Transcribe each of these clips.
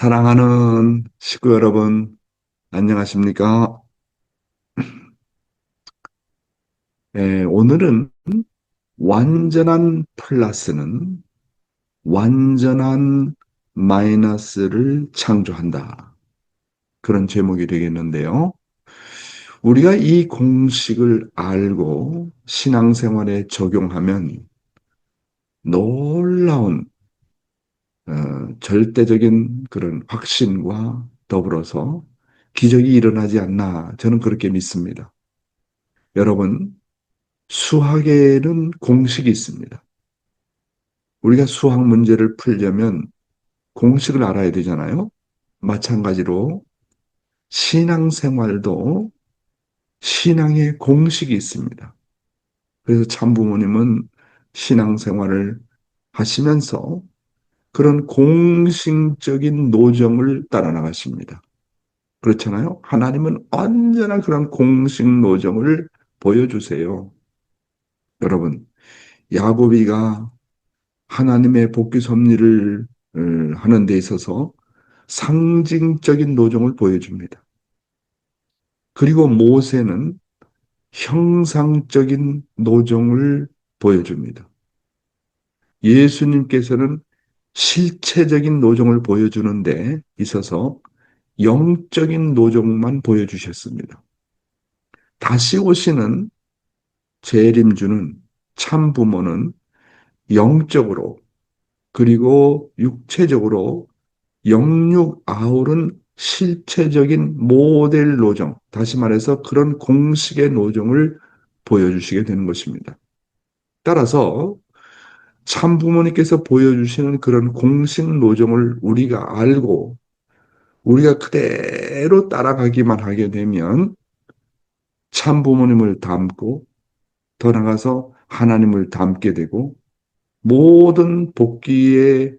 사랑하는 식구 여러분, 안녕하십니까? 오늘은 완전한 플러스는 완전한 마이너스를 창조한다. 그런 제목이 되겠는데요. 우리가 이 공식을 알고 신앙생활에 적용하면 놀라운 절대적인 그런 확신과 더불어서 기적이 일어나지 않나 저는 그렇게 믿습니다. 여러분, 수학에는 공식이 있습니다. 우리가 수학 문제를 풀려면 공식을 알아야 되잖아요. 마찬가지로 신앙생활도 신앙의 공식이 있습니다. 그래서 참부모님은 신앙생활을 하시면서 그런 공식적인 노정을 따라 나가십니다. 그렇잖아요. 하나님은 언제나 그런 공식 노정을 보여주세요. 여러분, 야곱이가 하나님의 복귀 섭리를 하는 데 있어서 상징적인 노정을 보여줍니다. 그리고 모세는 형상적인 노정을 보여줍니다. 예수님께서는 실체적인 노정을 보여주는 데 있어서 영적인 노정만 보여주셨습니다. 다시 오시는 재림주는 참 부모는 영적으로 그리고 육체적으로 영육 아울은 실체적인 모델 노정, 다시 말해서 그런 공식의 노정을 보여주시게 되는 것입니다. 따라서 참 부모님께서 보여주시는 그런 공식 노정을 우리가 알고 우리가 그대로 따라가기만 하게 되면 참 부모님을 닮고 더 나아가서 하나님을 닮게 되고 모든 복귀의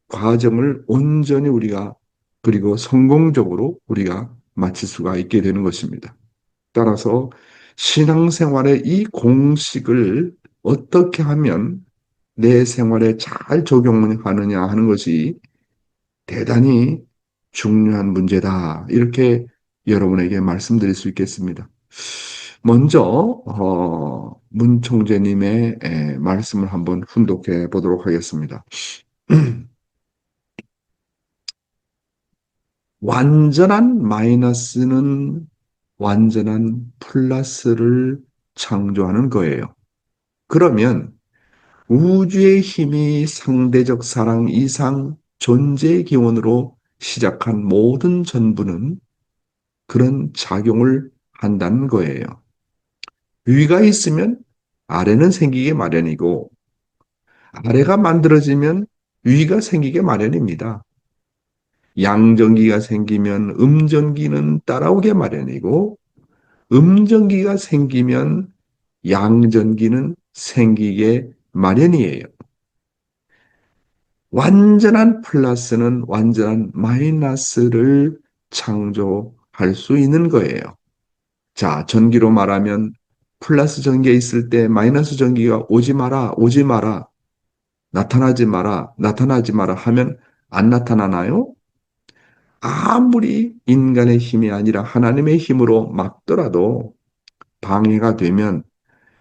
과정을 온전히 우리가 그리고 성공적으로 우리가 마칠 수가 있게 되는 것입니다. 따라서 신앙생활의 이 공식을 어떻게 하면 내 생활에 잘 적용하느냐 하는 것이 대단히 중요한 문제다. 이렇게 여러분에게 말씀드릴 수 있겠습니다. 먼저 문 총재님의 말씀을 한번 훈독해 보도록 하겠습니다. 완전한 마이너스는 완전한 플러스를 창조하는 거예요. 그러면 우주의 힘이 상대적 사랑 이상 존재의 기원으로 시작한 모든 전부는 그런 작용을 한다는 거예요. 위가 있으면 아래는 생기게 마련이고 아래가 만들어지면 위가 생기게 마련입니다. 양전기가 생기면 음전기는 따라오게 마련이고 음전기가 생기면 양전기는 생기게 마련이에요. 완전한 플러스는 완전한 마이너스를 창조할 수 있는 거예요. 자, 전기로 말하면 플러스 전기가 있을 때 마이너스 전기가 오지 마라, 오지 마라, 나타나지 마라, 나타나지 마라 하면 안 나타나나요? 아무리 인간의 힘이 아니라 하나님의 힘으로 막더라도 방해가 되면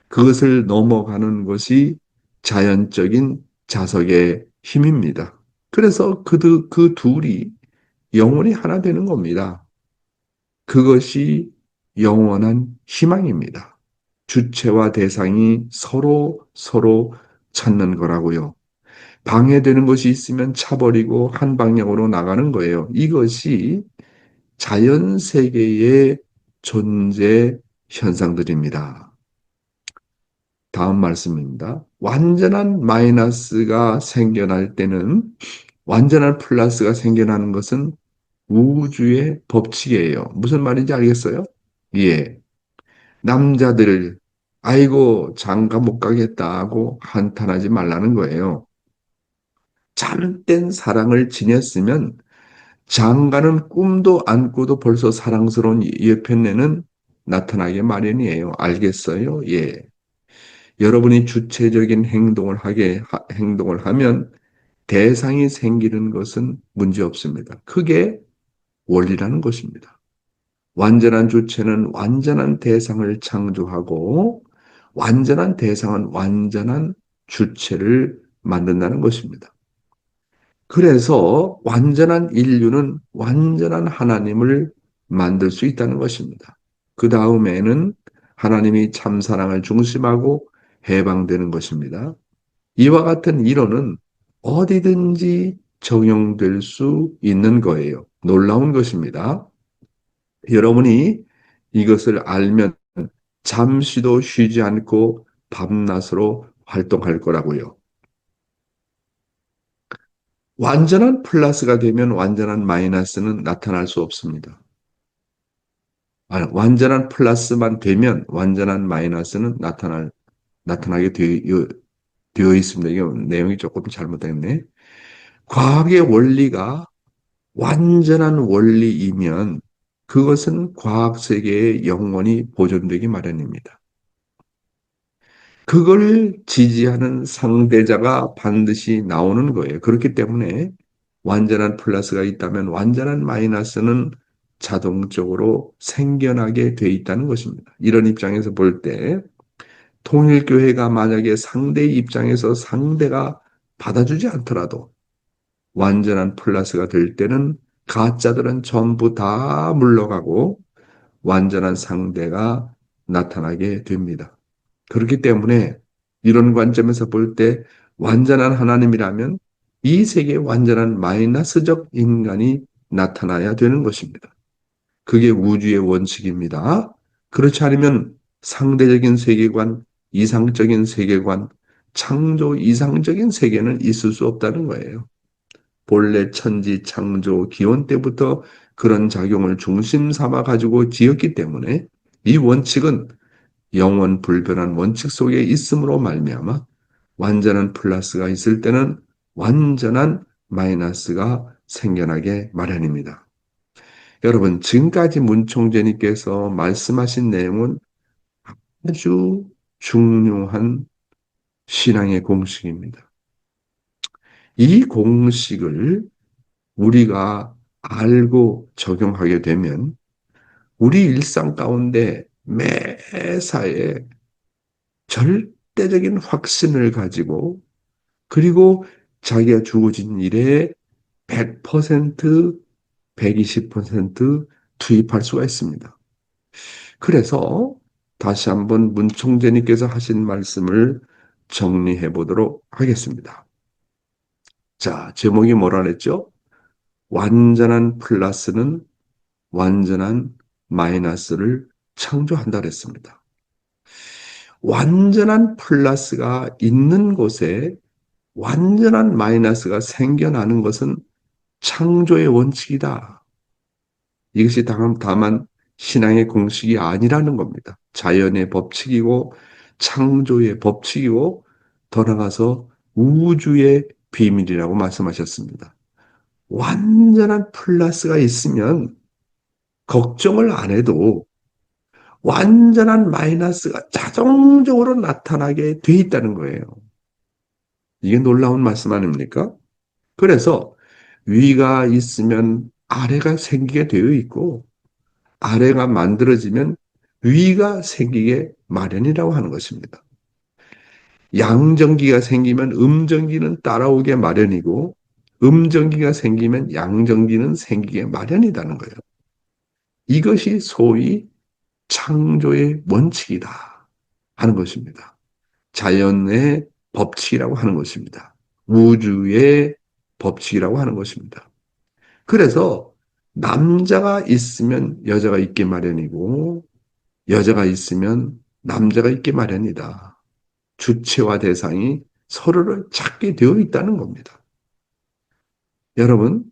그것을 넘어가는 것이 자연적인 자석의 힘입니다. 그래서 그 둘이 영원히 하나 되는 겁니다. 그것이 영원한 희망입니다. 주체와 대상이 서로 찾는 거라고요. 방해되는 것이 있으면 차버리고 한 방향으로 나가는 거예요. 이것이 자연 세계의 존재 현상들입니다. 다음 말씀입니다. 완전한 마이너스가 생겨날 때는 완전한 플러스가 생겨나는 것은 우주의 법칙이에요. 무슨 말인지 알겠어요? 예. 남자들, 아이고, 장가 못 가겠다 하고 한탄하지 말라는 거예요. 잘못된 사랑을 지녔으면 장가는 꿈도 안 꾸도 벌써 사랑스러운 예편내는 나타나게 마련이에요. 알겠어요? 예. 여러분이 주체적인 행동을 하면 대상이 생기는 것은 문제 없습니다. 그게 원리라는 것입니다. 완전한 주체는 완전한 대상을 창조하고 완전한 대상은 완전한 주체를 만든다는 것입니다. 그래서 완전한 인류는 완전한 하나님을 만들 수 있다는 것입니다. 그 다음에는 하나님이 참사랑을 중심하고 해방되는 것입니다. 이와 같은 이론은 어디든지 적용될 수 있는 거예요. 놀라운 것입니다. 여러분이 이것을 알면 잠시도 쉬지 않고 밤낮으로 활동할 거라고요. 완전한 플러스가 되면 완전한 마이너스는 나타날 수 없습니다. 완전한 플러스만 되면 완전한 마이너스는 나타나게 되어 있습니다. 이게 내용이 조금 잘못됐네. 과학의 원리가 완전한 원리이면 그것은 과학 세계에 영원히 보존되기 마련입니다. 그걸 지지하는 상대자가 반드시 나오는 거예요. 그렇기 때문에 완전한 플러스가 있다면 완전한 마이너스는 자동적으로 생겨나게 돼 있다는 것입니다. 이런 입장에서 볼 때 통일교회가 만약에 상대의 입장에서 상대가 받아주지 않더라도 완전한 플러스가 될 때는 가짜들은 전부 다 물러가고 완전한 상대가 나타나게 됩니다. 그렇기 때문에 이런 관점에서 볼 때 완전한 하나님이라면 이 세계에 완전한 마이너스적 인간이 나타나야 되는 것입니다. 그게 우주의 원칙입니다. 그렇지 않으면 상대적인 세계관, 이상적인 세계관, 창조 이상적인 세계는 있을 수 없다는 거예요. 본래 천지 창조 기원 때부터 그런 작용을 중심 삼아 가지고 지었기 때문에 이 원칙은 영원 불변한 원칙 속에 있음으로 말미암아 완전한 플러스가 있을 때는 완전한 마이너스가 생겨나게 마련입니다. 여러분, 지금까지 문총재님께서 말씀하신 내용은 아주 중요한 신앙의 공식입니다. 이 공식을 우리가 알고 적용하게 되면 우리 일상 가운데 매사에 절대적인 확신을 가지고 그리고 자기가 주어진 일에 100%, 120% 투입할 수가 있습니다. 그래서 다시 한번 문 총재님께서 하신 말씀을 정리해 보도록 하겠습니다. 자, 제목이 뭐라 그랬죠? 완전한 플러스는 완전한 마이너스를 창조한다 그랬습니다. 완전한 플러스가 있는 곳에 완전한 마이너스가 생겨나는 것은 창조의 원칙이다. 이것이 다만 신앙의 공식이 아니라는 겁니다. 자연의 법칙이고 창조의 법칙이고 더 나아가서 우주의 비밀이라고 말씀하셨습니다. 완전한 플러스가 있으면 걱정을 안 해도 완전한 마이너스가 자동적으로 나타나게 돼 있다는 거예요. 이게 놀라운 말씀 아닙니까? 그래서 위가 있으면 아래가 생기게 되어 있고 아래가 만들어지면 위가 생기게 마련이라고 하는 것입니다. 양전기가 생기면 음전기는 따라오게 마련이고 음전기가 생기면 양전기는 생기게 마련이라는 거예요. 이것이 소위 창조의 원칙이다 하는 것입니다. 자연의 법칙이라고 하는 것입니다. 우주의 법칙이라고 하는 것입니다. 그래서 남자가 있으면 여자가 있기 마련이고 여자가 있으면 남자가 있기 마련이다. 주체와 대상이 서로를 찾게 되어 있다는 겁니다. 여러분,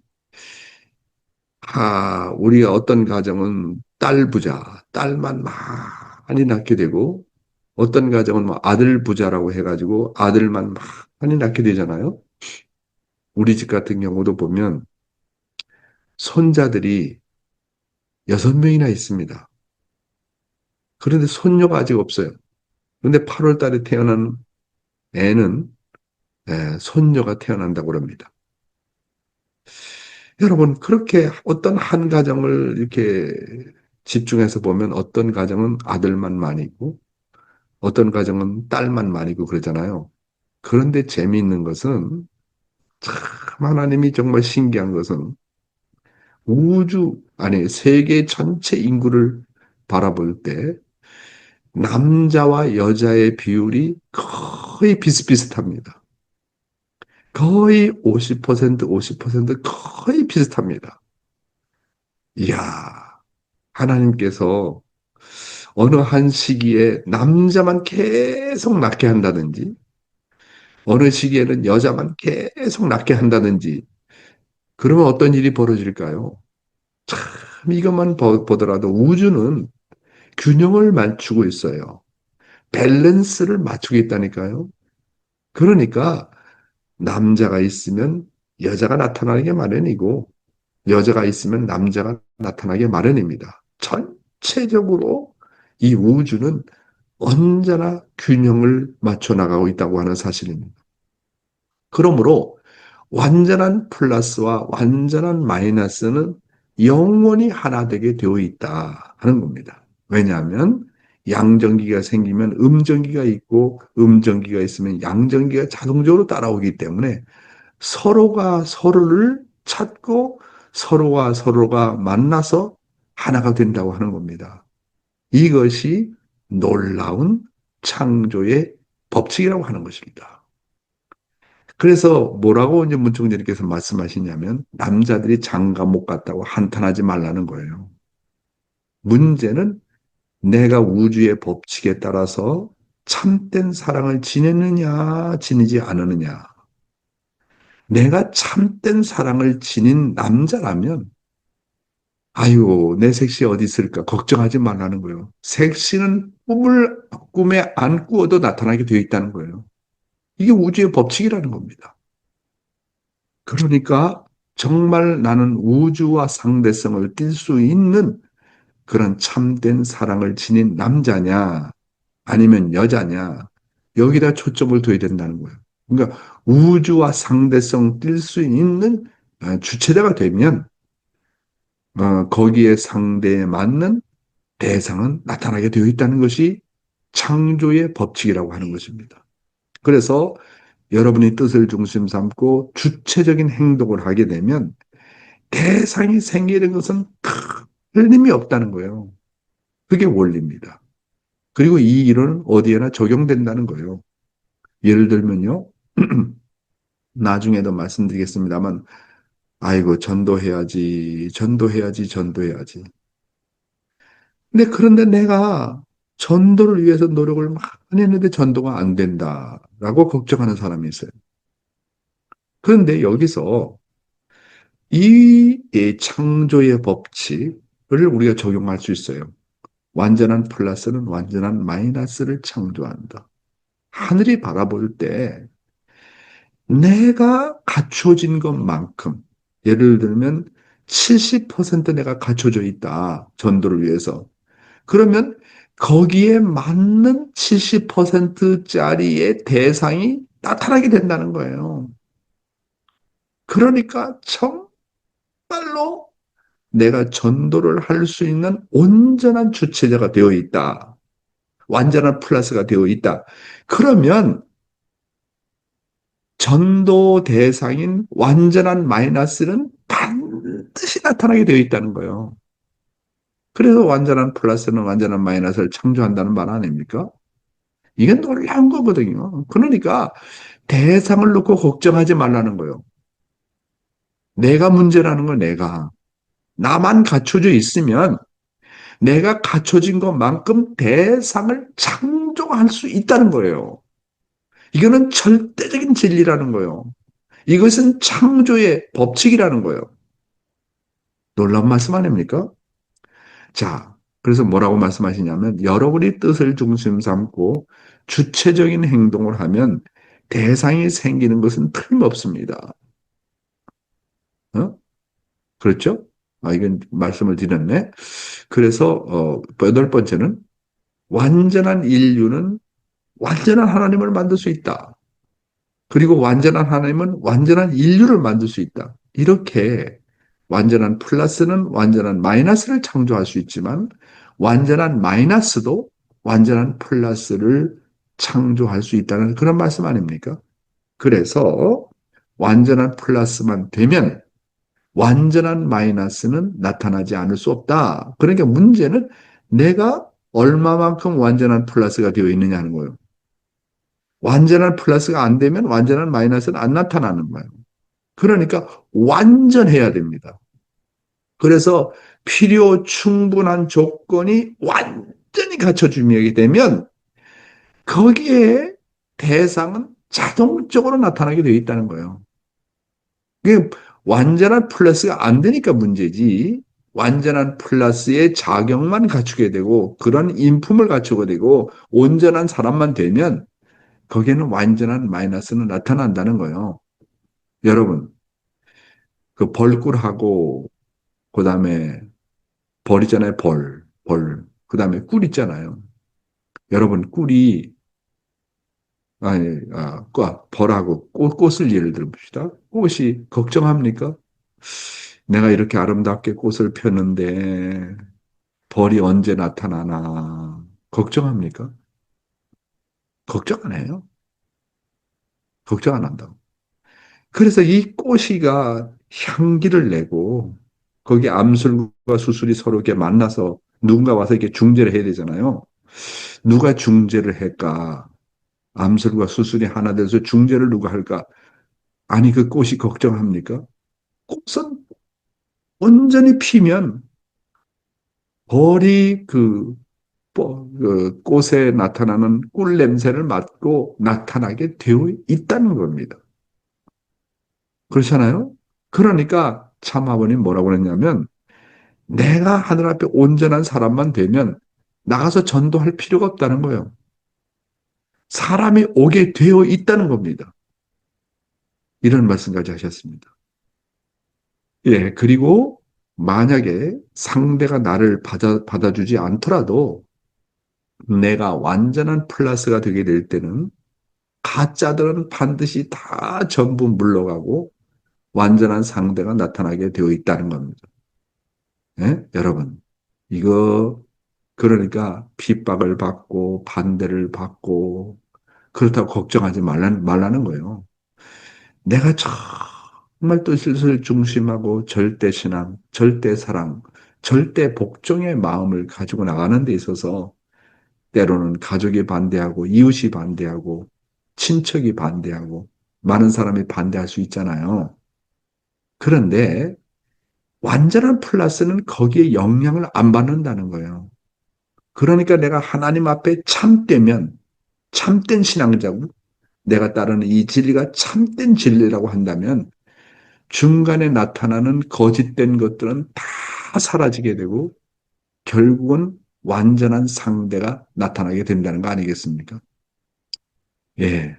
우리가 어떤 가정은 딸 부자, 딸만 많이 낳게 되고 어떤 가정은 뭐 아들 부자라고 해가지고 아들만 많이 낳게 되잖아요. 우리 집 같은 경우도 보면 손자들이 6명이나 있습니다. 그런데 손녀가 아직 없어요. 그런데 8월 달에 태어난 애는 손녀가 태어난다고 합니다. 여러분, 그렇게 어떤 한 가정을 이렇게 집중해서 보면 어떤 가정은 아들만 많이고 어떤 가정은 딸만 많이고 그러잖아요. 그런데 재미있는 것은 참 하나님이 정말 신기한 것은 아니, 세계 전체 인구를 바라볼 때 남자와 여자의 비율이 거의 비슷비슷합니다. 거의 50%, 50% 거의 비슷합니다. 이야, 하나님께서 어느 한 시기에 남자만 계속 낳게 한다든지, 어느 시기에는 여자만 계속 낳게 한다든지, 그러면 어떤 일이 벌어질까요? 참, 이것만 보더라도 우주는 균형을 맞추고 있어요. 밸런스를 맞추고 있다니까요. 그러니까 남자가 있으면 여자가 나타나는 게 마련이고, 여자가 있으면 남자가 나타나게 마련입니다. 전체적으로 이 우주는 언제나 균형을 맞춰 나가고 있다고 하는 사실입니다. 그러므로 완전한 플러스와 완전한 마이너스는 영원히 하나 되게 되어 있다 하는 겁니다. 왜냐하면 양전기가 생기면 음전기가 있고 음전기가 있으면 양전기가 자동적으로 따라오기 때문에 서로가 서로를 찾고 서로가 서로가 만나서 하나가 된다고 하는 겁니다. 이것이 놀라운 창조의 법칙이라고 하는 것입니다. 그래서 뭐라고 이제 문총재님께서 말씀하시냐면 남자들이 장가 못 갔다고 한탄하지 말라는 거예요. 문제는 내가 우주의 법칙에 따라서 참된 사랑을 지내느냐 지내지 않느냐. 내가 참된 사랑을 지닌 남자라면 아유, 내 섹시 어디 있을까? 걱정하지 말라는 거예요. 섹시는 꿈에 안 꾸어도 나타나게 되어 있다는 거예요. 이게 우주의 법칙이라는 겁니다. 그러니까 정말 나는 우주와 상대성을 띌 수 있는 그런 참된 사랑을 지닌 남자냐, 아니면 여자냐, 여기다 초점을 둬야 된다는 거예요. 그러니까 우주와 상대성 띌 수 있는 주체자가 되면 거기에 상대에 맞는 대상은 나타나게 되어 있다는 것이 창조의 법칙이라고 하는 것입니다. 그래서 여러분이 뜻을 중심 삼고 주체적인 행동을 하게 되면 대상이 생기는 것은 틀림이 없다는 거예요. 그게 원리입니다. 그리고 이 이론은 어디에나 적용된다는 거예요. 예를 들면요. 나중에도 말씀드리겠습니다만 아이고 전도해야지 전도해야지 전도해야지. 그런데 내가 전도를 위해서 노력을 많이 했는데 전도가 안 된다라고 걱정하는 사람이 있어요. 그런데 여기서 이 창조의 법칙을 우리가 적용할 수 있어요. 완전한 플러스는 완전한 마이너스를 창조한다. 하늘이 바라볼 때 내가 갖춰진 것만큼, 예를 들면 70% 내가 갖춰져 있다. 전도를 위해서. 그러면 거기에 맞는 70%짜리의 대상이 나타나게 된다는 거예요. 그러니까 정말로 내가 전도를 할 수 있는 온전한 주체자가 되어 있다. 완전한 플러스가 되어 있다. 그러면 전도 대상인 완전한 마이너스는 반드시 나타나게 되어 있다는 거예요. 그래서 완전한 플러스는 완전한 마이너스를 창조한다는 말 아닙니까? 이게 놀라운 거거든요. 그러니까 대상을 놓고 걱정하지 말라는 거예요. 내가 문제라는 걸 내가. 나만 갖춰져 있으면 내가 갖춰진 것만큼 대상을 창조할 수 있다는 거예요. 이거는 절대적인 진리라는 거예요. 이것은 창조의 법칙이라는 거예요. 놀라운 말씀 아닙니까? 자, 그래서 뭐라고 말씀하시냐면 여러분이 뜻을 중심 삼고 주체적인 행동을 하면 대상이 생기는 것은 틀림없습니다. 어? 그렇죠? 이건 말씀을 드렸네. 그래서 여덟 번째는 완전한 인류는 완전한 하나님을 만들 수 있다. 그리고 완전한 하나님은 완전한 인류를 만들 수 있다. 이렇게 완전한 플러스는 완전한 마이너스를 창조할 수 있지만 완전한 마이너스도 완전한 플러스를 창조할 수 있다는 그런 말씀 아닙니까? 그래서 완전한 플러스만 되면 완전한 마이너스는 나타나지 않을 수 없다. 그러니까 문제는 내가 얼마만큼 완전한 플러스가 되어 있느냐는 거예요. 완전한 플러스가 안 되면 완전한 마이너스는 안 나타나는 거예요. 그러니까 완전해야 됩니다. 그래서 필요 충분한 조건이 완전히 갖춰지게 되면 거기에 대상은 자동적으로 나타나게 되어 있다는 거예요. 그게 완전한 플러스가 안 되니까 문제지. 완전한 플러스의 자격만 갖추게 되고 그런 인품을 갖추게 되고 온전한 사람만 되면 거기에는 완전한 마이너스는 나타난다는 거예요. 여러분, 그 벌꿀하고 그다음에 벌이잖아요. 벌. 그다음에 꿀 있잖아요. 여러분, 꿀이 아니, 벌하고 꽃을 예를 들어 봅시다. 꽃이 걱정합니까? 내가 이렇게 아름답게 꽃을 폈는데 벌이 언제 나타나나 걱정합니까? 걱정 안 해요. 걱정 안 한다고. 그래서 이 꽃이가 향기를 내고 거기 암술과 수술이 서로 이렇게 만나서 누군가 와서 이렇게 중재를 해야 되잖아요. 누가 중재를 할까? 암술과 수술이 하나 돼서 중재를 누가 할까? 아니 그 꽃이 걱정합니까? 꽃은 온전히 피면 벌이 그 꽃에 나타나는 꿀 냄새를 맡고 나타나게 되어 있다는 겁니다. 그렇잖아요? 그러니까 참 아버님 뭐라고 그랬냐면 내가 하늘 앞에 온전한 사람만 되면 나가서 전도할 필요가 없다는 거예요. 사람이 오게 되어 있다는 겁니다. 이런 말씀까지 하셨습니다. 예, 그리고 만약에 상대가 나를 받아주지 않더라도 내가 완전한 플러스가 되게 될 때는 가짜들은 반드시 다 전부 물러가고 완전한 상대가 나타나게 되어 있다는 겁니다. 예? 여러분, 이거 그러니까 핍박을 받고 반대를 받고 그렇다고 걱정하지 말라는 거예요. 내가 정말 뜻을 중심하고 절대 신앙, 절대 사랑, 절대 복종의 마음을 가지고 나가는 데 있어서 때로는 가족이 반대하고 이웃이 반대하고 친척이 반대하고 많은 사람이 반대할 수 있잖아요. 그런데 완전한 플러스는 거기에 영향을 안 받는다는 거예요. 그러니까 내가 하나님 앞에 참되면 참된 신앙자고 내가 따르는 이 진리가 참된 진리라고 한다면 중간에 나타나는 거짓된 것들은 다 사라지게 되고 결국은 완전한 상대가 나타나게 된다는 거 아니겠습니까? 예.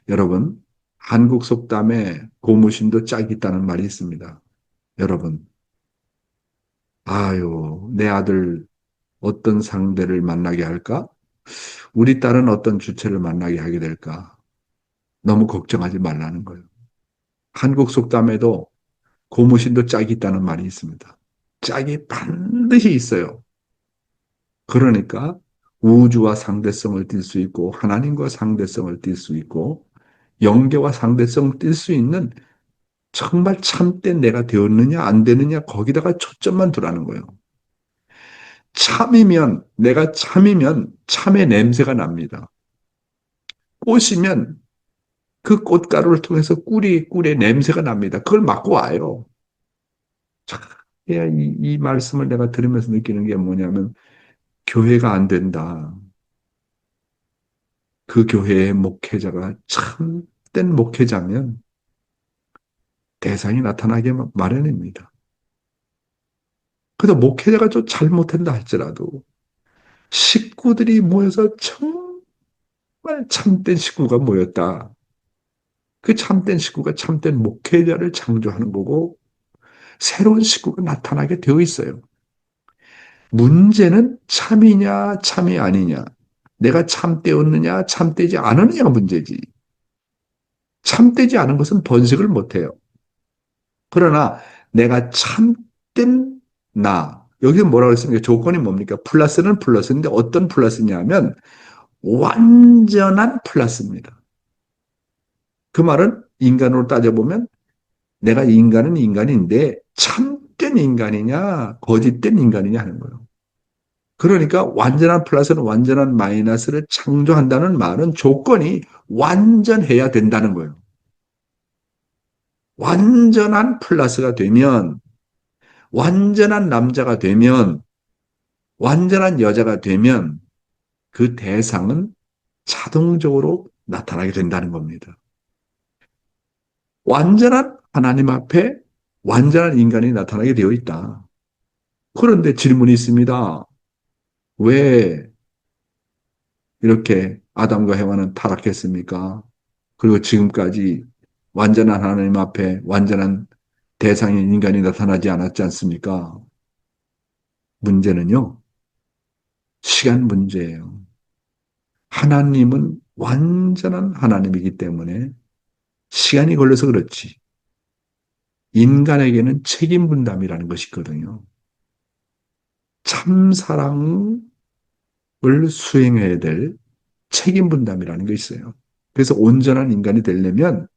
여러분, 한국 속담에 고무신도 짝이 있다는 말이 있습니다. 여러분, 아유, 내 아들 어떤 상대를 만나게 할까? 우리 딸은 어떤 주체를 만나게 하게 될까? 너무 걱정하지 말라는 거예요. 한국 속담에도 고무신도 짝이 있다는 말이 있습니다. 짝이 반드시 있어요. 그러니까 우주와 상대성을 띌 수 있고 하나님과 상대성을 띌 수 있고 영계와 상대성을 띌 수 있는 정말 참된 내가 되었느냐 안 되느냐 거기다가 초점만 두라는 거예요. 참이면 내가 참이면 참의 냄새가 납니다. 꽃이면 그 꽃가루를 통해서 꿀의 냄새가 납니다. 그걸 맡고 와요. 참, 이 말씀을 내가 들으면서 느끼는 게 뭐냐면 교회가 안 된다. 그 교회의 목회자가 참된 목회자면 대상이 나타나게 마련입니다. 그래도 목회자가 좀 잘못한다 할지라도 식구들이 모여서 정말 참된 식구가 모였다. 그 참된 식구가 참된 목회자를 창조하는 거고 새로운 식구가 나타나게 되어 있어요. 문제는 참이냐 참이 아니냐 내가 참되었느냐 참되지 않았느냐가 문제지. 참되지 않은 것은 번식을 못해요. 그러나 내가 참된 나, 여기서 뭐라고 했습니까? 조건이 뭡니까? 플러스는 플러스인데 어떤 플러스냐면 완전한 플러스입니다. 그 말은 인간으로 따져보면 내가 인간은 인간인데 참된 인간이냐 거짓된 인간이냐 하는 거예요. 그러니까 완전한 플러스는 완전한 마이너스를 창조한다는 말은 조건이 완전해야 된다는 거예요. 완전한 플러스가 되면, 완전한 남자가 되면, 완전한 여자가 되면 그 대상은 자동적으로 나타나게 된다는 겁니다. 완전한 하나님 앞에 완전한 인간이 나타나게 되어 있다. 그런데 질문이 있습니다. 왜 이렇게 아담과 해와는 타락했습니까? 그리고 지금까지 완전한 하나님 앞에 완전한 대상인 인간이 나타나지 않았지 않습니까? 문제는요, 시간 문제예요. 하나님은 완전한 하나님이기 때문에 시간이 걸려서 그렇지. 인간에게는 책임 분담이라는 것이 있거든요. 참 사랑을 수행해야 될 책임 분담이라는 게 있어요. 그래서 온전한 인간이 되려면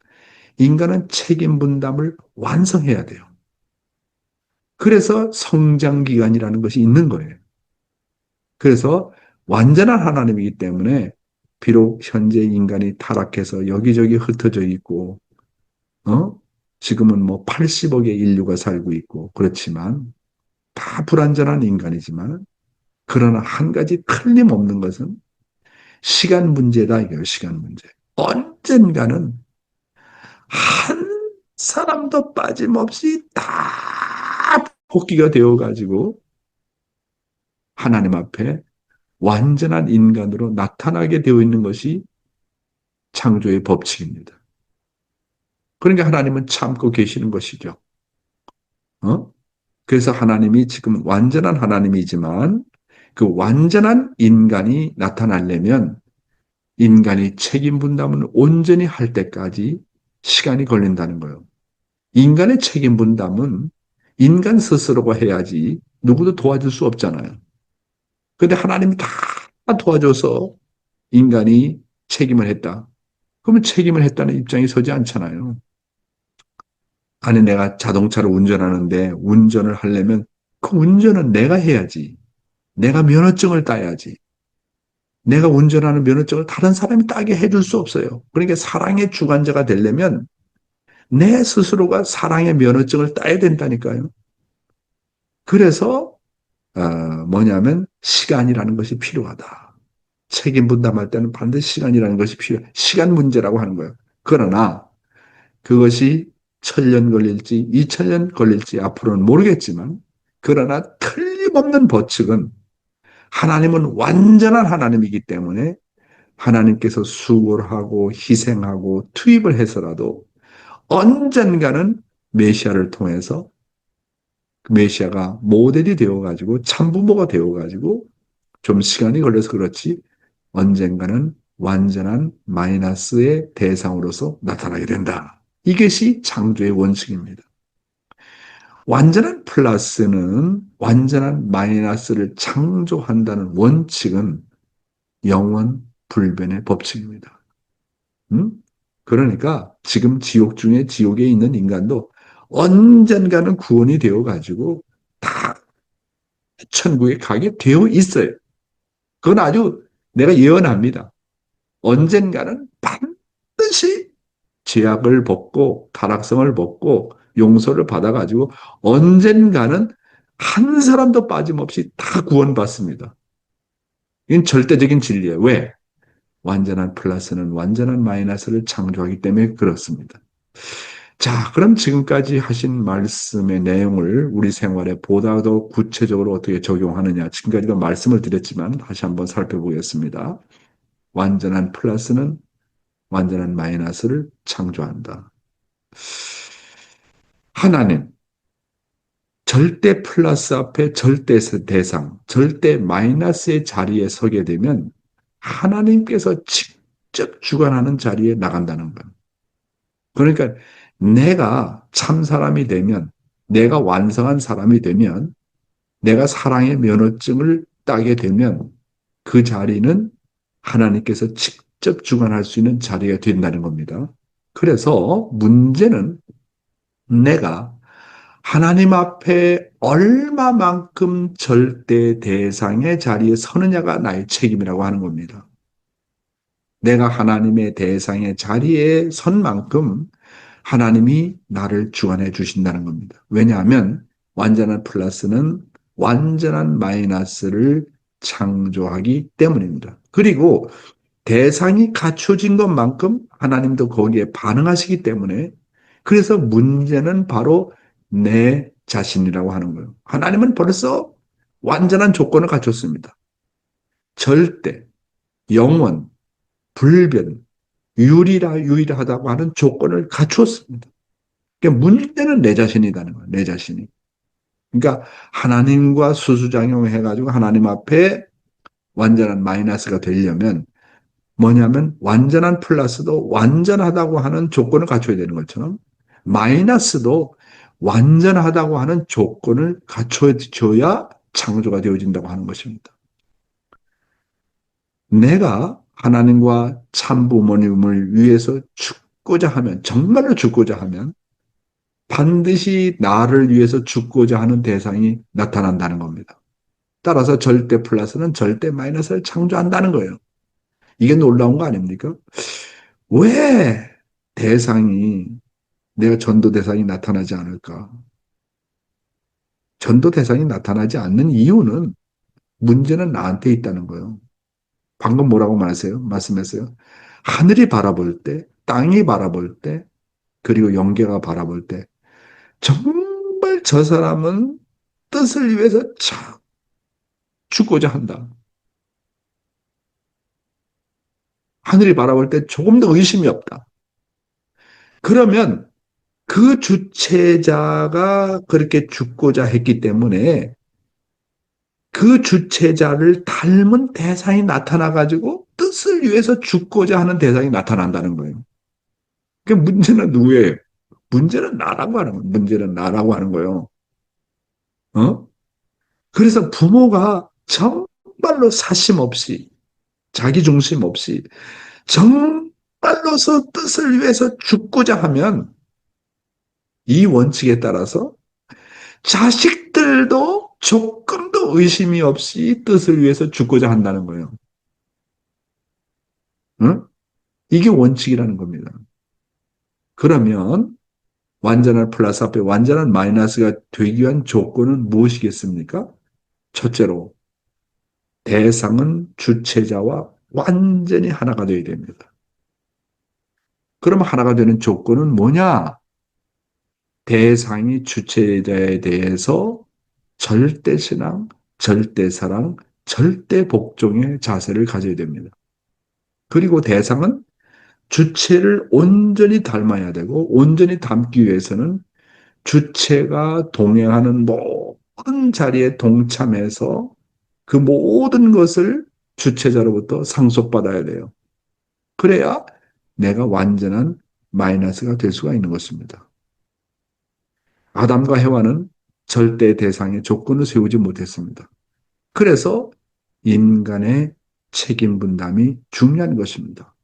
인간은 책임 분담을 완성해야 돼요. 그래서 성장 기간이라는 것이 있는 거예요. 그래서 완전한 하나님이기 때문에 비록 현재 인간이 타락해서 여기저기 흩어져 있고, 어? 지금은 뭐 80억의 인류가 살고 있고, 그렇지만 다 불완전한 인간이지만, 그러나 한 가지 틀림없는 것은 시간 문제다 이거예요, 시간 문제. 언젠가는 한 사람도 빠짐없이 다 복귀가 되어가지고 하나님 앞에 완전한 인간으로 나타나게 되어 있는 것이 창조의 법칙입니다. 그러니까 하나님은 참고 계시는 것이죠. 어? 그래서 하나님이 지금 완전한 하나님이지만 그 완전한 인간이 나타나려면 인간이 책임 분담을 온전히 할 때까지 시간이 걸린다는 거예요. 인간의 책임 분담은 인간 스스로가 해야지 누구도 도와줄 수 없잖아요. 근데 하나님이 다 도와줘서 인간이 책임을 했다. 그러면 책임을 했다는 입장이 서지 않잖아요. 아니, 내가 자동차를 운전하는데 운전을 하려면 그 운전은 내가 해야지. 내가 면허증을 따야지. 내가 운전하는 면허증을 다른 사람이 따게 해줄 수 없어요. 그러니까 사랑의 주관자가 되려면 내 스스로가 사랑의 면허증을 따야 된다니까요. 그래서 뭐냐면 시간이라는 것이 필요하다. 책임 분담할 때는 반드시 시간이라는 것이 필요해. 시간 문제라고 하는 거예요. 그러나 그것이 1000년 걸릴지 2000년 걸릴지 앞으로는 모르겠지만 그러나 틀림없는 법칙은 하나님은 완전한 하나님이기 때문에 하나님께서 수고를 하고 희생하고 투입을 해서라도 언젠가는 메시아를 통해서 그 메시아가 모델이 되어가지고 참부모가 되어가지고 좀 시간이 걸려서 그렇지 언젠가는 완전한 마이너스의 대상으로서 나타나게 된다. 이것이 창조의 원칙입니다. 완전한 플러스는 완전한 마이너스를 창조한다는 원칙은 영원 불변의 법칙입니다. 음? 그러니까 지금 지옥 중에 지옥에 있는 인간도 언젠가는 구원이 되어 가지고 다 천국에 가게 되어 있어요. 그건 아주 내가 예언합니다. 언젠가는 반드시 죄악을 벗고 타락성을 벗고 용서를 받아가지고 언젠가는 한 사람도 빠짐없이 다 구원받습니다. 이건 절대적인 진리예요. 왜? 완전한 플러스는 완전한 마이너스를 창조하기 때문에 그렇습니다. 자, 그럼 지금까지 하신 말씀의 내용을 우리 생활에 보다 더 구체적으로 어떻게 적용하느냐. 지금까지도 말씀을 드렸지만 다시 한번 살펴보겠습니다. 완전한 플러스는 완전한 마이너스를 창조한다. 하나님, 절대 플러스 앞에 절대 대상, 절대 마이너스의 자리에 서게 되면 하나님께서 직접 주관하는 자리에 나간다는 거예요. 그러니까 내가 참 사람이 되면, 내가 완성한 사람이 되면, 내가 사랑의 면허증을 따게 되면 그 자리는 하나님께서 직접 주관할 수 있는 자리가 된다는 겁니다. 그래서 문제는 내가 하나님 앞에 얼마만큼 절대 대상의 자리에 서느냐가 나의 책임이라고 하는 겁니다. 내가 하나님의 대상의 자리에 선 만큼 하나님이 나를 주관해 주신다는 겁니다. 왜냐하면 완전한 플러스는 완전한 마이너스를 창조하기 때문입니다. 그리고 대상이 갖춰진 것만큼 하나님도 거기에 반응하시기 때문에 그래서 문제는 바로 내 자신이라고 하는 거예요. 하나님은 벌써 완전한 조건을 갖췄습니다. 절대, 영원, 불변, 유일하다고 하는 조건을 갖추었습니다. 그러니까 문제는 내 자신이라는 거예요. 내 자신이. 그러니까 하나님과 수수작용해가지고 하나님 앞에 완전한 마이너스가 되려면 뭐냐면 완전한 플러스도 완전하다고 하는 조건을 갖춰야 되는 것처럼 마이너스도 완전하다고 하는 조건을 갖춰줘야 창조가 되어진다고 하는 것입니다. 내가 하나님과 참부모님을 위해서 죽고자 하면, 정말로 죽고자 하면 반드시 나를 위해서 죽고자 하는 대상이 나타난다는 겁니다. 따라서 절대 플러스는 절대 마이너스를 창조한다는 거예요. 이게 놀라운 거 아닙니까? 왜 대상이, 내가 전도 대상이 나타나지 않을까? 전도 대상이 나타나지 않는 이유는 문제는 나한테 있다는 거예요. 방금 뭐라고 말씀했어요? 하늘이 바라볼 때, 땅이 바라볼 때, 그리고 영계가 바라볼 때, 정말 저 사람은 뜻을 위해서 참 죽고자 한다. 하늘이 바라볼 때 조금 더 의심이 없다. 그러면 그 주체자가 그렇게 죽고자 했기 때문에 그 주체자를 닮은 대상이 나타나가지고 뜻을 위해서 죽고자 하는 대상이 나타난다는 거예요. 그 문제는 누구예요? 문제는 나라고 하는 거예요. 문제는 나라고 하는 거예요. 어? 그래서 부모가 정말로 사심 없이, 자기 중심 없이, 정말로서 뜻을 위해서 죽고자 하면 이 원칙에 따라서 자식들도 조금도 의심이 없이 뜻을 위해서 죽고자 한다는 거예요. 응? 이게 원칙이라는 겁니다. 그러면 완전한 플러스 앞에 완전한 마이너스가 되기 위한 조건은 무엇이겠습니까? 첫째로 대상은 주체자와 완전히 하나가 되어야 됩니다. 그럼 하나가 되는 조건은 뭐냐? 대상이 주체자에 대해서 절대 신앙, 절대 사랑, 절대 복종의 자세를 가져야 됩니다. 그리고 대상은 주체를 온전히 닮아야 되고 온전히 닮기 위해서는 주체가 동행하는 모든 자리에 동참해서 그 모든 것을 주체자로부터 상속받아야 돼요. 그래야 내가 완전한 마이너스가 될 수가 있는 것입니다. 아담과 해와는 절대 대상의 조건을 세우지 못했습니다. 그래서 인간의 책임 분담이 중요한 것입니다.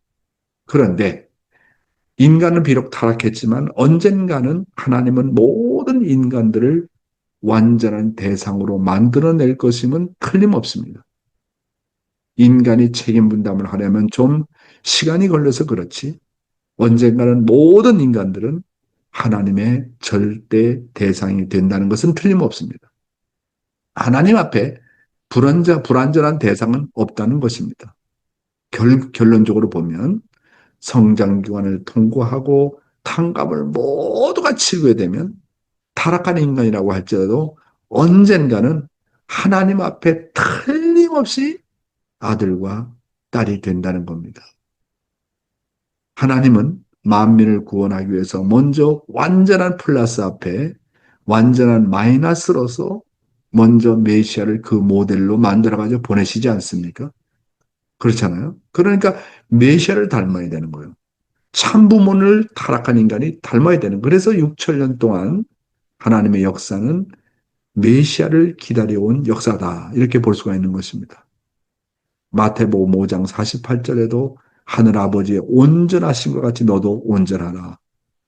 그런데 인간은 비록 타락했지만 언젠가는 하나님은 모든 인간들을 완전한 대상으로 만들어낼 것임은 틀림없습니다. 인간이 책임 분담을 하려면 좀 시간이 걸려서 그렇지 언젠가는 모든 인간들은 하나님의 절대 대상이 된다는 것은 틀림없습니다. 하나님 앞에 불완전한 대상은 없다는 것입니다. 결론적으로 보면 성장기관을 통과하고 탕감을 모두가 치르게 되면 타락한 인간이라고 할지라도 언젠가는 하나님 앞에 틀림없이 아들과 딸이 된다는 겁니다. 하나님은 만민을 구원하기 위해서 먼저 완전한 플러스 앞에 완전한 마이너스로서 먼저 메시아를 그 모델로 만들어가지고 보내시지 않습니까? 그렇잖아요. 그러니까 메시아를 닮아야 되는 거예요. 참부모를 타락한 인간이 닮아야 되는. 그래서 6천 년 동안 하나님의 역사는 메시아를 기다려온 역사다. 이렇게 볼 수가 있는 것입니다. 마태복음 5장 48절에도 하늘 아버지의 온전하신 것 같이 너도 온전하라.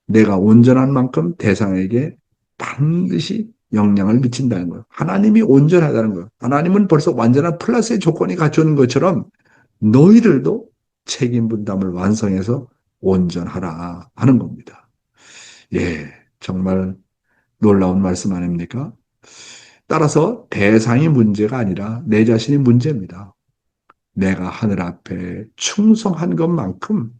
내가 온전한 만큼 대상에게 반드시 영향을 미친다는 거예요. 하나님이 온전하다는 거예요. 하나님은 벌써 완전한 플러스의 조건이 갖춰진 것처럼 너희들도 책임 분담을 완성해서 온전하라 하는 겁니다. 예, 정말 놀라운 말씀 아닙니까? 따라서 대상이 문제가 아니라 내 자신이 문제입니다. 내가 하늘 앞에 충성한 것만큼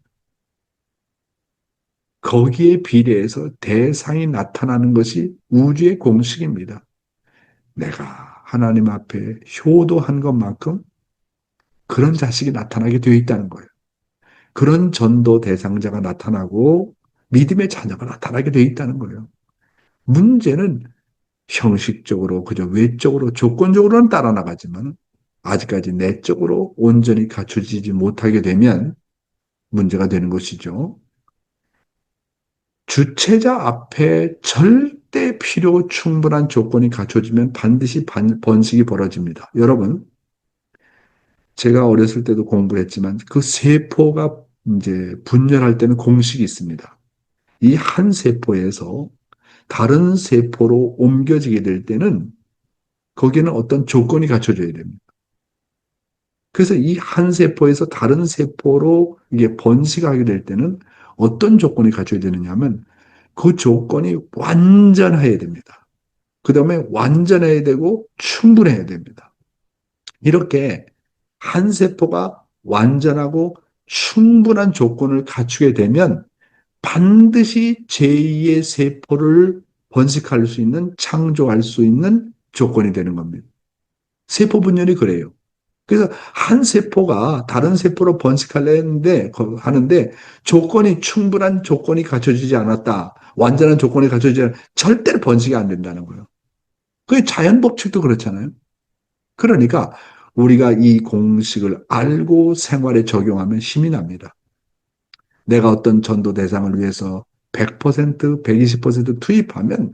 거기에 비례해서 대상이 나타나는 것이 우주의 공식입니다. 내가 하나님 앞에 효도한 것만큼 그런 자식이 나타나게 되어 있다는 거예요. 그런 전도 대상자가 나타나고 믿음의 자녀가 나타나게 되어 있다는 거예요. 문제는 형식적으로 그저 외적으로 조건적으로는 따라 나가지만 아직까지 내적으로 온전히 갖춰지지 못하게 되면 문제가 되는 것이죠. 주체자 앞에 절대 필요 충분한 조건이 갖춰지면 반드시 번식이 벌어집니다. 여러분, 제가 어렸을 때도 공부를 했지만 그 세포가 이제 분열할 때는 공식이 있습니다. 이 한 세포에서 다른 세포로 옮겨지게 될 때는 거기는 어떤 조건이 갖춰져야 됩니다. 그래서 이 한 세포에서 다른 세포로 이게 번식하게 될 때는 어떤 조건이 갖춰야 되느냐 하면 그 조건이 완전해야 됩니다. 그 다음에 완전해야 되고 충분해야 됩니다. 이렇게 한 세포가 완전하고 충분한 조건을 갖추게 되면 반드시 제2의 세포를 번식할 수 있는, 창조할 수 있는 조건이 되는 겁니다. 세포 분열이 그래요. 그래서 한 세포가 다른 세포로 번식하려는데 조건이 충분한 조건이 갖춰지지 않았다. 완전한 조건이 갖춰지지 않았다. 절대로 번식이 안 된다는 거예요. 그게 자연 법칙도 그렇잖아요. 그러니까 우리가 이 공식을 알고 생활에 적용하면 힘이 납니다. 내가 어떤 전도 대상을 위해서 100%, 120% 투입하면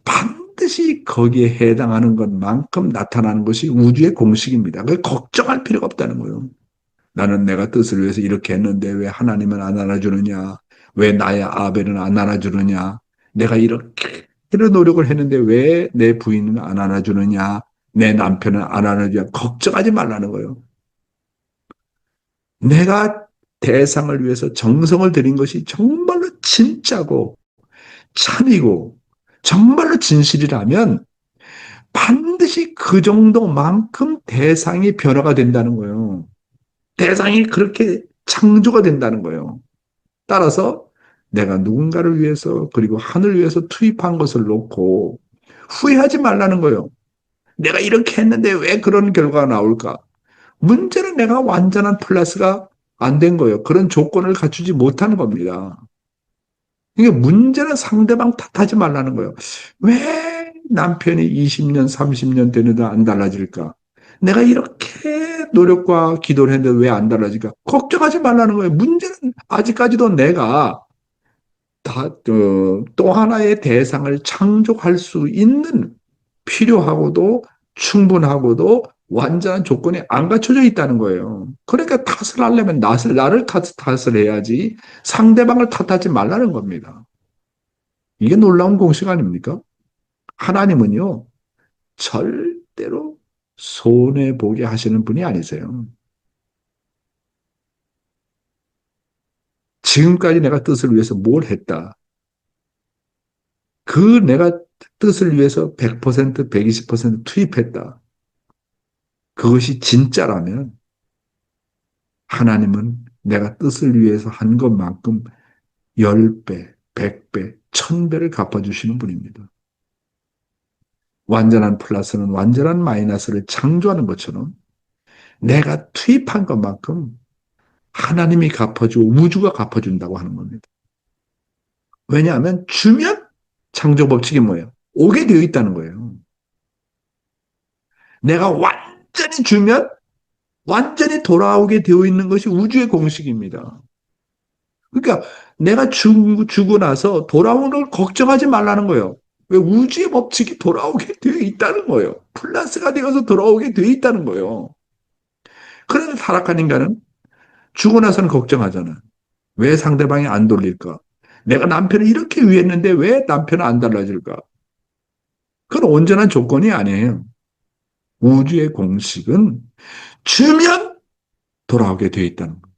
반드시 거기에 해당하는 것만큼 나타나는 것이 우주의 공식입니다. 그 걱정할 필요가 없다는 거예요. 나는 내가 뜻을 위해서 이렇게 했는데 왜 하나님은 안 알아주느냐? 왜 나의 아벨은 안 알아주느냐? 내가 이렇게 노력을 했는데 왜 내 부인은 안 알아주느냐? 내 남편은 안 알아주느냐? 걱정하지 말라는 거예요. 내가 대상을 위해서 정성을 들인 것이 정말로 진짜고 참이고 정말로 진실이라면 반드시 그 정도만큼 대상이 변화가 된다는 거예요. 대상이 그렇게 창조가 된다는 거예요. 따라서 내가 누군가를 위해서 그리고 하늘을 위해서 투입한 것을 놓고 후회하지 말라는 거예요. 내가 이렇게 했는데 왜 그런 결과가 나올까? 문제는 내가 완전한 플러스가 안 된 거예요. 그런 조건을 갖추지 못하는 겁니다. 이게 문제는 상대방 탓하지 말라는 거예요. 왜 남편이 20년, 30년 되는데 안 달라질까? 내가 이렇게 노력과 기도를 했는데 왜 안 달라질까? 걱정하지 말라는 거예요. 문제는 아직까지도 내가 또 하나의 대상을 창조할 수 있는 필요하고도 충분하고도 완전한 조건이 안 갖춰져 있다는 거예요. 그러니까 탓을 하려면 나를 탓을 해야지 상대방을 탓하지 말라는 겁니다. 이게 놀라운 공식 아닙니까? 하나님은요, 절대로 손해보게 하시는 분이 아니세요. 지금까지 내가 뜻을 위해서 뭘 했다. 그 내가 뜻을 위해서 100%, 120% 투입했다. 그것이 진짜라면 하나님은 내가 뜻을 위해서 한 것만큼 10배, 100배, 1000배를 갚아주시는 분입니다. 완전한 플러스는 완전한 마이너스를 창조하는 것처럼 내가 투입한 것만큼 하나님이 갚아주고 우주가 갚아준다고 하는 겁니다. 왜냐하면 주면 창조 법칙이 뭐예요? 오게 되어 있다는 거예요. 내가 완전히 주면 완전히 돌아오게 되어 있는 것이 우주의 공식입니다. 그러니까 내가 죽고 나서 돌아오는 걸 걱정하지 말라는 거예요. 왜 우주의 법칙이 돌아오게 되어 있다는 거예요. 플러스가 되어서 돌아오게 되어 있다는 거예요. 그런데 타락한 인간은 죽고 나서는 걱정하잖아. 왜 상대방이 안 돌릴까? 내가 남편을 이렇게 위했는데 왜 남편은 안 달라질까? 그건 온전한 조건이 아니에요. 우주의 공식은 주면 돌아오게 되어 있다는 거예요.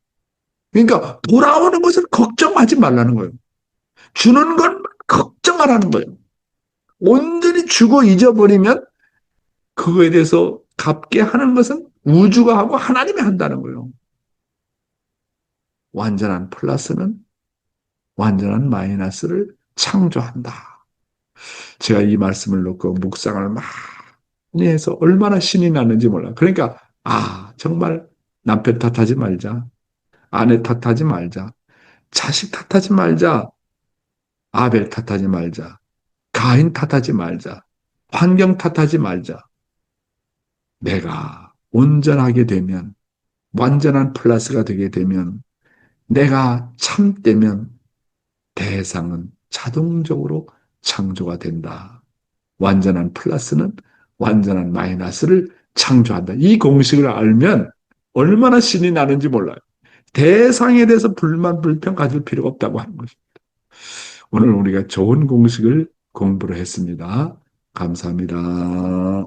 그러니까 돌아오는 것을 걱정하지 말라는 거예요. 주는 건 걱정하라는 거예요. 온전히 주고 잊어버리면 그거에 대해서 갚게 하는 것은 우주가 하고 하나님이 한다는 거예요. 완전한 플러스는 완전한 마이너스를 창조한다. 제가 이 말씀을 놓고 묵상을 많이 해서 얼마나 신이 났는지 몰라. 그러니까 정말 남편 탓하지 말자. 아내 탓하지 말자. 자식 탓하지 말자. 아벨 탓하지 말자. 가인 탓하지 말자. 환경 탓하지 말자. 내가 온전하게 되면, 완전한 플러스가 되게 되면, 내가 참되면 대상은 자동적으로 창조가 된다. 완전한 플러스는 완전한 마이너스를 창조한다. 이 공식을 알면 얼마나 신이 나는지 몰라요. 대상에 대해서 불만, 불평 가질 필요가 없다고 하는 것입니다. 오늘 우리가 좋은 공식을 공부를 했습니다. 감사합니다.